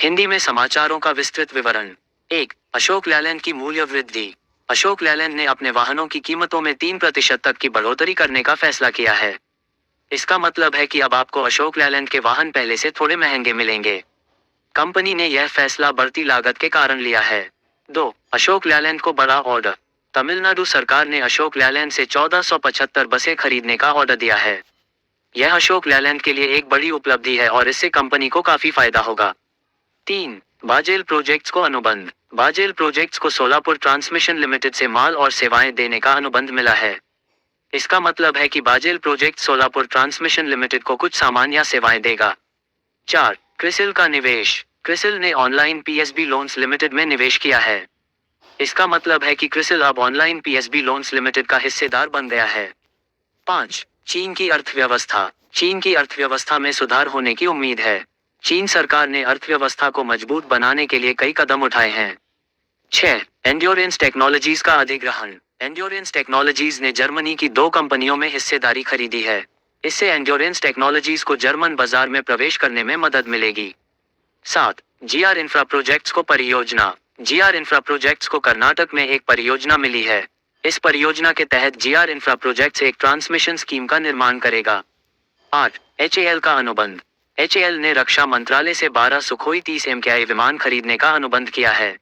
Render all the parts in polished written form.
हिंदी में समाचारों का विस्तृत विवरण। 1. अशोक लेलैंड की मूल्य वृद्धि। अशोक लेलैंड ने अपने वाहनों की कीमतों में 3% तक की बढ़ोतरी करने का फैसला किया है। इसका मतलब है कि अब आपको अशोक लेलैंड के वाहन पहले से थोड़े महंगे मिलेंगे। कंपनी ने यह फैसला बढ़ती लागत के कारण लिया है। 2. अशोक लेलैंड को बड़ा ऑर्डर। तमिलनाडु सरकार ने अशोक लेलैंड से 1475 बसें खरीदने का ऑर्डर दिया है। यह अशोक लेलैंड के लिए एक बड़ी उपलब्धि है और इससे कंपनी को काफी फायदा होगा। 3. बाजेल प्रोजेक्ट्स को अनुबंध। बाजेल प्रोजेक्ट्स को सोलापुर ट्रांसमिशन लिमिटेड से माल और सेवाएं देने का अनुबंध मिला है। इसका मतलब है कि Bajel project Solapur transmission limited को कुछ सामान या सेवाएं देगा। 4. क्रिसिल का निवेश। क्रिसिल ने ऑनलाइन पीएसबी लोन्स लिमिटेड में निवेश किया है। इसका मतलब है कि क्रिसिल अब ऑनलाइन पीएसबी लोन्स लिमिटेड का हिस्सेदार बन गया है। 5. चीन की अर्थव्यवस्था। चीन की अर्थव्यवस्था में सुधार होने की उम्मीद है। चीन सरकार ने अर्थव्यवस्था को मजबूत बनाने के लिए कई कदम उठाए हैं। 6. एंड्योरेंस टेक्नोलॉजीज का अधिग्रहण। एंड्योरेंस टेक्नोलॉजीज ने जर्मनी की 2 कंपनियों में हिस्सेदारी खरीदी है। इससे एंड्योरेंस टेक्नोलॉजीज को जर्मन बाजार में प्रवेश करने में मदद मिलेगी। 7. जीआर इंफ्रा प्रोजेक्ट्स को परियोजना। जीआर इंफ्रा प्रोजेक्ट्स को कर्नाटक में एक परियोजना मिली है। इस परियोजना के तहत जीआर इंफ्रा प्रोजेक्ट्स एक ट्रांसमिशन स्कीम का निर्माण करेगा। 8. एचएएल का अनुबंध। एचएएल ने रक्षा मंत्रालय से 12 सुखोई 30 MKI विमान खरीदने का अनुबंध किया है।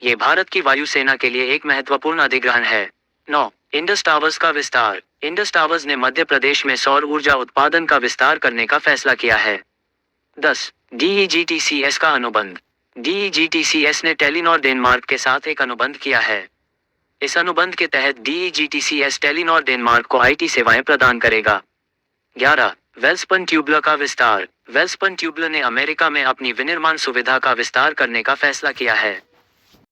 ये भारत की वायुसेना के लिए एक महत्वपूर्ण अधिग्रहण है। 9. इंडस टावर्स का विस्तार। इंडस टावर्स ने मध्य प्रदेश में सौर ऊर्जा उत्पादन का विस्तार करने का फैसला किया है। 10. डीईजीटीसीएस का अनुबंध। डीईजीटीसीएस ने टेलीनॉर डेनमार्क के साथ एक अनुबंध किया है। इस अनुबंध के तहत डीईजीटीसीएस टेलीनॉर डेनमार्क को आईटी सेवाएं प्रदान करेगा। 11. वेल्सपन ट्यूबलर का विस्तार। वेल्सपन ट्यूबलर ने अमेरिका में अपनी विनिर्माण सुविधा का विस्तार करने का फैसला किया है।